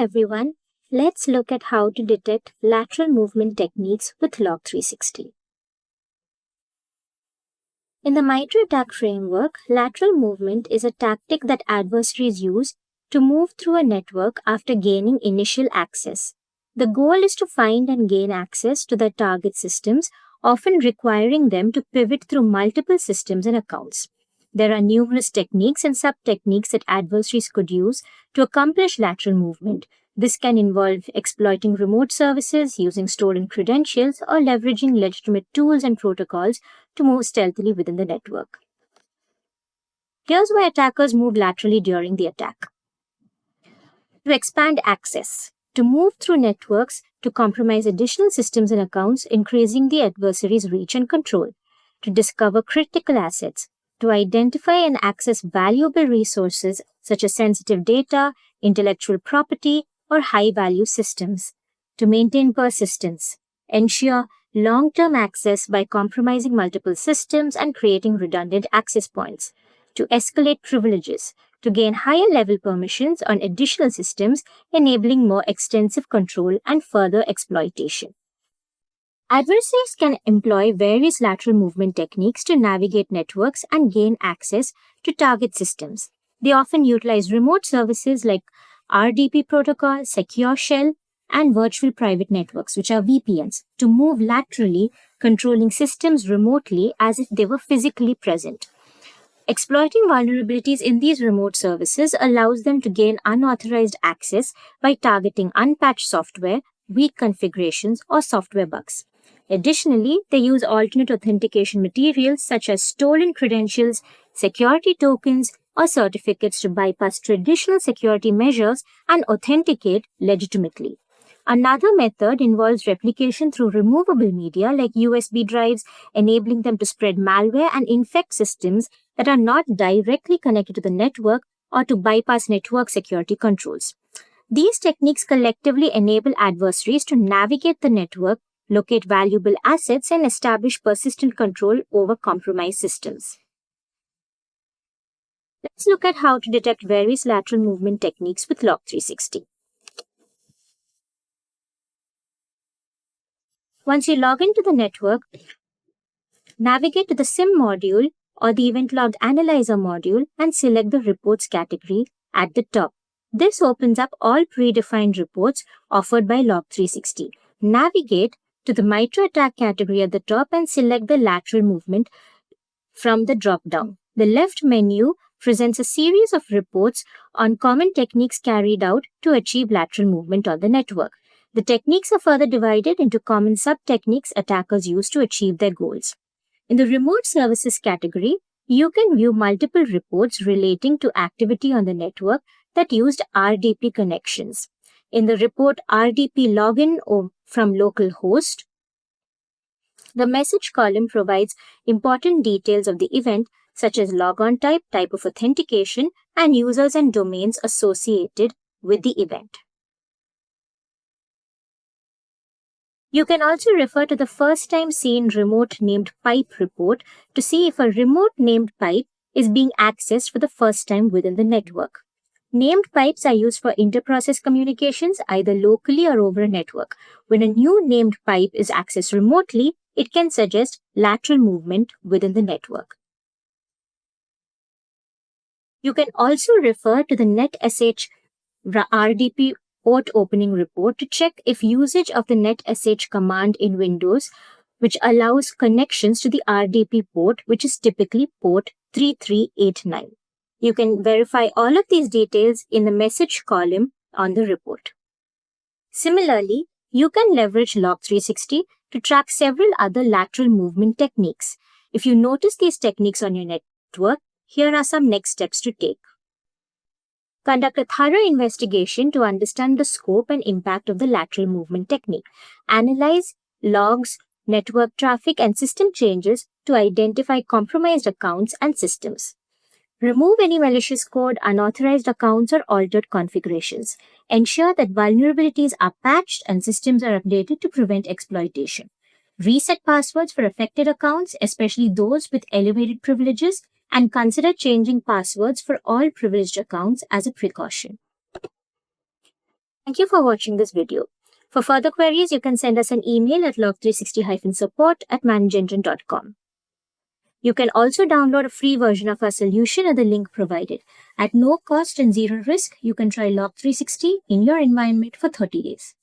everyone, let's look at how to detect lateral movement techniques with Log360. In the MITRE ATT&CK framework, lateral movement is a tactic that adversaries use to move through a network after gaining initial access. The goal is to find and gain access to their target systems, often requiring them to pivot through multiple systems and accounts. There are numerous techniques and sub-techniques that adversaries could use to accomplish lateral movement. This can involve exploiting remote services, using stolen credentials, or leveraging legitimate tools and protocols to move stealthily within the network. Here's why attackers move laterally during the attack. To expand access, to move through networks to compromise additional systems and accounts, increasing the adversary's reach and control. To discover critical assets, to identify and access valuable resources such as sensitive data, intellectual property, or high-value systems. To maintain persistence, ensure long-term access by compromising multiple systems and creating redundant access points. To escalate privileges, to gain higher-level permissions on additional systems, enabling more extensive control and further exploitation. Adversaries can employ various lateral movement techniques to navigate networks and gain access to target systems. They often utilize remote services like RDP protocol, secure shell, and virtual private networks, which are VPNs, to move laterally, controlling systems remotely as if they were physically present. Exploiting vulnerabilities in these remote services allows them to gain unauthorized access by targeting unpatched software, weak configurations, or software bugs. Additionally, they use alternate authentication materials such as stolen credentials, security tokens, or certificates to bypass traditional security measures and authenticate legitimately. Another method involves replication through removable media like USB drives, enabling them to spread malware and infect systems that are not directly connected to the network or to bypass network security controls. These techniques collectively enable adversaries to navigate the network, locate valuable assets, and establish persistent control over compromised systems. Let's look at how to detect various lateral movement techniques with Log360. Once you log into the network, navigate to the SIM module or the Event Logged Analyzer module and select the reports category at the top. This opens up all predefined reports offered by Log360. Navigate to the MITRE ATT&CK category at the top and select the lateral movement from the drop-down. The left menu presents a series of reports on common techniques carried out to achieve lateral movement on the network. The techniques are further divided into common sub-techniques attackers use to achieve their goals. In the remote services category, you can view multiple reports relating to activity on the network that used RDP connections. In the report RDP login from localhost, the message column provides important details of the event such as logon type, type of authentication, and users and domains associated with the event. You can also refer to the first time seen remote named pipe report to see if a remote named pipe is being accessed for the first time within the network. Named pipes are used for inter-process communications either locally or over a network. When a new named pipe is accessed remotely, it can suggest lateral movement within the network. You can also refer to the NetSH RDP port opening report to check if usage of the NetSH command in Windows, which allows connections to the RDP port, which is typically port 3389. You can verify all of these details in the message column on the report. Similarly, you can leverage Log360 to track several other lateral movement techniques. If you notice these techniques on your network, here are some next steps to take. Conduct a thorough investigation to understand the scope and impact of the lateral movement technique. Analyze logs, network traffic, and system changes to identify compromised accounts and systems. Remove any malicious code, unauthorized accounts, or altered configurations. Ensure that vulnerabilities are patched and systems are updated to prevent exploitation. Reset passwords for affected accounts, especially those with elevated privileges, and consider changing passwords for all privileged accounts as a precaution. Thank you for watching this video. For further queries, you can send us an email at log360-support@manageengine.com. You can also download a free version of our solution at the link provided. At no cost and zero risk, you can try Log360 in your environment for 30 days.